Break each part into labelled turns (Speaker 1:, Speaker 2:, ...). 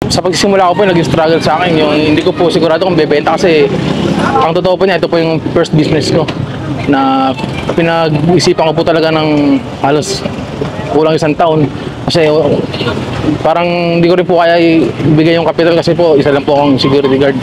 Speaker 1: sa pagsisimula ko po, naging struggle sa akin yung hindi ko po sigurado kung bebenta kasi ang totoo po niya, ito po yung first business ko na pinag-isipan ko po talaga ng halos kulang 1 taon kasi parang hindi ko rin po kaya ibigay yung capital kasi po isa lang po akong security guard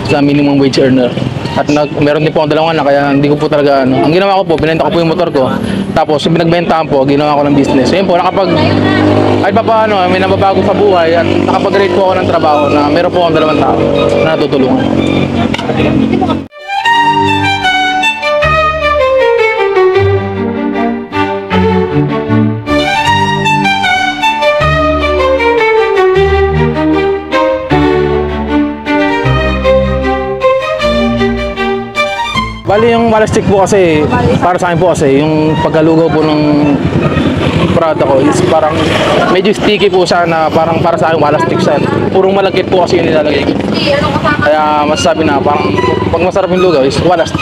Speaker 1: sa minimum wage earner at meron din po akong 2 anak kaya hindi ko po talaga ang ginawa ko po, binenta ko po yung motor ko tapos yung pinagbentahan po, ginawa ko ng business. Ayun po, kahit pa paano, may nababago sa buhay at nakapag-rate po ako ng trabaho na meron po akong 2 tao na natutulungan. Bali yung Walastik po kasi, para sa akin po kasi, yung pagkalugaw po ng product ko is parang medyo sticky po siya na parang para sa akin Walastik siya. Purong malagkit po kasi yung nilalagay ko. Kaya masasabi na parang pag masarap yung lugaw is Walastik.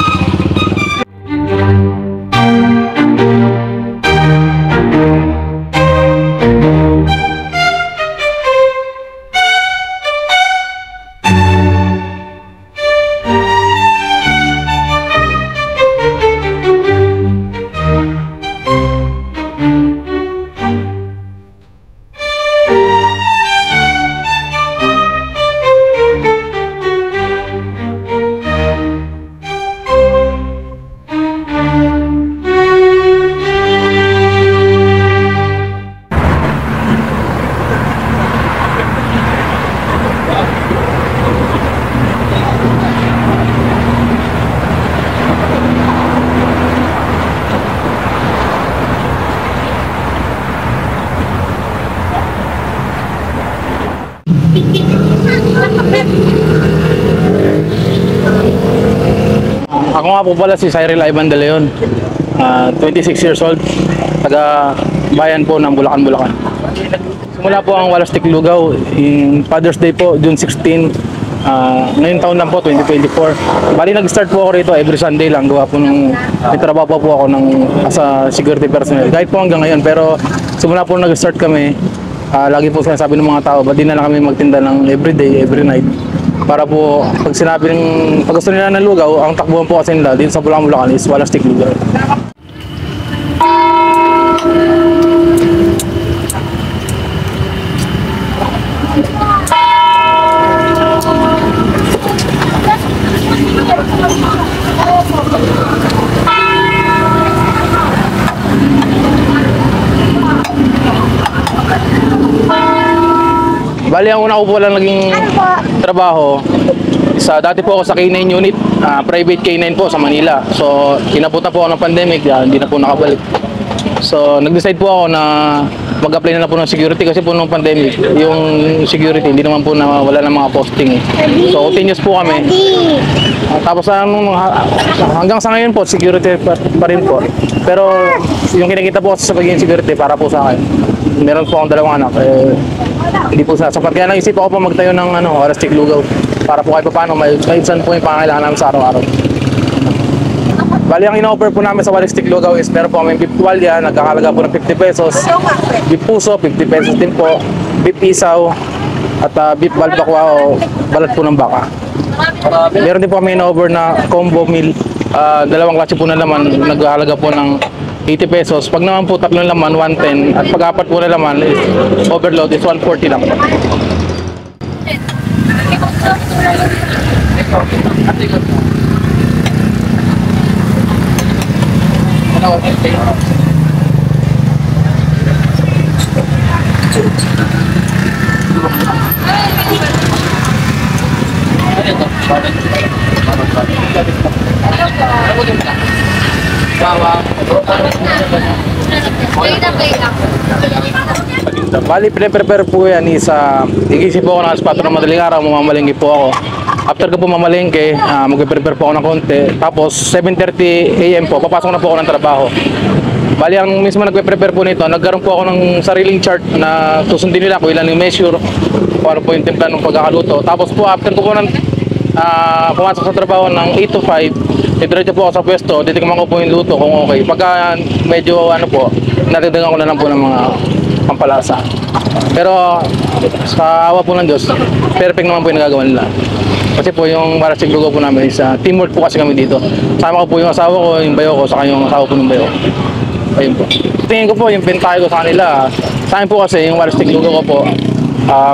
Speaker 1: Ako nga po pala si Cyril Ivan De Leon, 26 years old, taga bayan po ng Bulacan, Bulacan. Simula po ang Walastik Lugaw, yung Father's Day po, June 16, ngayong taon lang po, 2024. Bali nag-start po ako rito every Sunday lang, gawa po may trabaho po ako as a security personnel. Kahit po hanggang ngayon, pero simula po nag-start kami, lagi po sinasabi ng mga tao, ba't di na lang kami magtinda ng everyday, every night. Para po, pag gusto nila ng lugaw, ang takbuhan po kasi nila dito sa Bulacan, Bulacan is Walastik Lugaw. Bali, ang una ko po lang naging trabaho dati po ako sa K9 unit, private K9 po sa Manila. So, kinabutan po ako ng pandemic, hindi na po nakabalik. So, nag-decide po ako na mag-apply na po ng security kasi po nung pandemic, yung security, hindi naman po wala ng mga posting. So, continuous po kami. Tapos hanggang sa ngayon po, security pa rin po. Pero yung kinikita po sa pagiging security para po sa akin. Meron po akong 2 anak. Hindi po sasapat. Kaya naisip ako po magtayo ng Walastik Lugaw para po kahit paano kahit saan po yung pangangailangan namin sa araw-araw. Bali, ang ino-offer po namin sa Walastik Lugaw is meron po kami beef tuwalya, nagkakalaga po ng 50 pesos, beef puso, 50 pesos din po, beef isaw, at beef balbakwa o balat po ng baka. Meron din po kami ino-offer na combo meal, 2 klase po na laman, nagkakalaga po ng 80 pesos. Pag naman po 3 laman, 110. At pag 4 po na laman is overload is 140 lang. Bali, prepare po yan isa. Igisip po ako ng alas 4 ng madaling araw, mamamalingki po ako. After ko po mamalingki, mag-prepare po ako ng konti. Tapos 7:30 AM po, papasok na po ako ng trabaho. Bali, ang mismo nagpe-prepare po nito, nagkaroon po ako ng sariling chart na susundin nila kung ilan yung measure, kung ano po yung timpla ng pagkakaluto. Tapos po, after ko po pumasok sa trabaho ng 8 to 5, diretso po ako sa pwesto, titikman ko po yung luto kung okay. Pagka medyo natagdagan ko na lang po ng mga pampalasa. Pero sa awa po ng Diyos, perfect naman po yung nagagawa nila. Kasi po yung Walastik Lugaw po namin is teamwork po kasi kami dito. Sama ko po yung asawa ko, yung bayo ko, saka yung asawa po ng bayo ko. Ayun po. Tingin ko po yung bentahe ko sa kanila. Sa akin po kasi yung Walastik Lugaw ko po,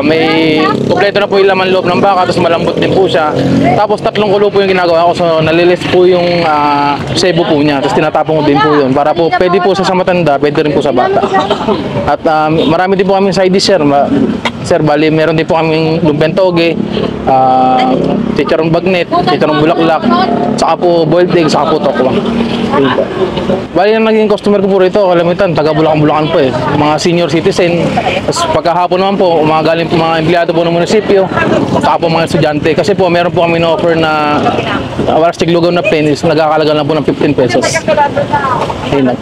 Speaker 1: may kompleto na po yung laman loob ng baka, tapos malambot din po siya. Tapos 3 kulo po yung ginagawa ko, so nalilis po yung sebo po niya, tapos tinatapon ko din po yun para po pwede po sa matanda, pwede rin po sa bata. At marami din po kami side dish, sir. Sir, bali meron din po kaming lumpiang toge, chicharong bagnet, chicharong bulaklak, saka po boiled egg, saka po tokwa. Bali na naging customer ko po rito, kalamitan, taga Bulacan-Bulacan po eh. Mga senior citizen, tapos pagkahapon naman po, umagaling po mga empleyado po ng munisipyo, saka po mga estudyante. Kasi po, meron po kami na-offer na Walastik Lugaw na pen is nagkakalaga lang po ng 15 pesos. Ayun lang.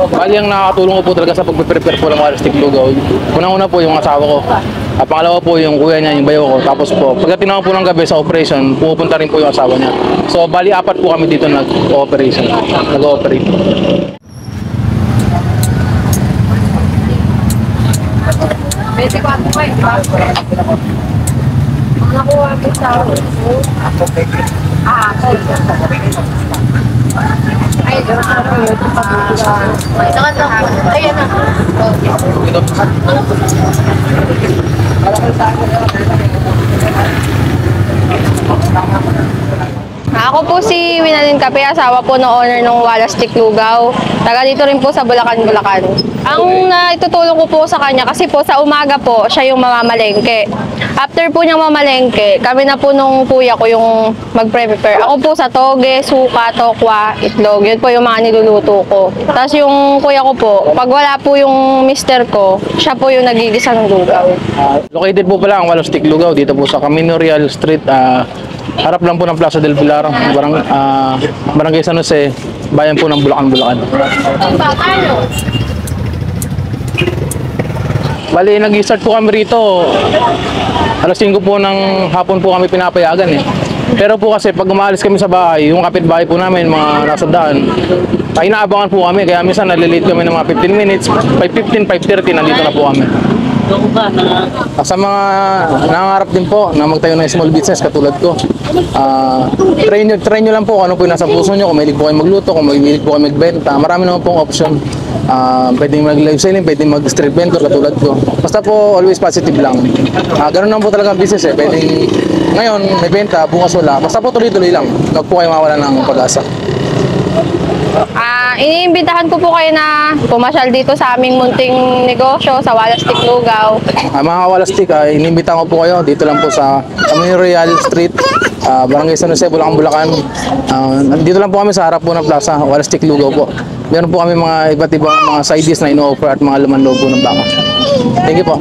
Speaker 1: Bali ang nakakatulong ko po talaga sa pag-prepare po ng Walastik Lugaw. Unang-una po yung asawa ko. Pangalawa po yung kuya niya, yung bayo ko. Tapos po, pagdating naman po ng gabi sa operation, pupunta rin po yung asawa niya. So, bali 4 po kami dito nag-operation, nag-ooperate.
Speaker 2: Basic ko ako kayo. Nakuha ko sa ay, ayan na. Ako po si Winalin Kape, asawa po ng owner ng Walastik Lugaw. Taga dito rin po sa Bulacan, Bulacan. Ang naitutulong ko po sa kanya kasi po sa umaga po siya yung mamamalengke. After po niyang mamalengke, kami na po nung kuya ko yung mag-prepare. Ako po sa toge, suka, tokwa, itlog. Yun po yung mga niluluto ko. Tapos yung kuya ko po, pag wala po yung mister ko, siya po yung nagigisa ng lugaw.
Speaker 1: Located po pala ang Walastik Lugaw dito po sa Camino Real Street. Harap lang po ng Plaza del Pilar, Barangay San Jose, bayan po ng Bulacan, Bulacan. Bali, nag-start po kami rito. Alas 5 po ng hapon po kami pinapayagan eh. Pero po kasi pag umaalis kami sa bahay, yung kapitbahay po namin, mga nasa daan, inaabangan po kami. Kaya minsan nalilate kami ng mga 15 minutes, 5:15, 5:30, nandito na po kami. Sa mga nangangarap din po na magtayo ng small business katulad ko, try nyo lang po kung ano po yung nasa puso nyo. Kung mahilig po kayo magluto, kung mahilig po kayo magbenta, marami naman pong option. Pwedeng mag-live selling, pwedeng mag-street vendor katulad ko. Basta po always positive lang. Ganun lang po talaga ang business eh. Pwedeng ngayon may benta, bukas wala. Basta po tuloy-tuloy lang. Huwag po kayo mawala ng pag-asa.
Speaker 2: Iniimbitahan ko po kayo na pumasyal dito sa aming munting negosyo sa Walastik Lugaw.
Speaker 1: Mga Walastik, inimbitahan ko po kayo dito lang po sa Camino Real Street, Barangay San Jose, Bulacan, Bulacan. Dito lang po kami sa harap po ng plaza, Walastik Lugaw po. Meron po kami mga iba't ibang mga side dish na ino-offer at mga laman loob po ng baka. Thank you po.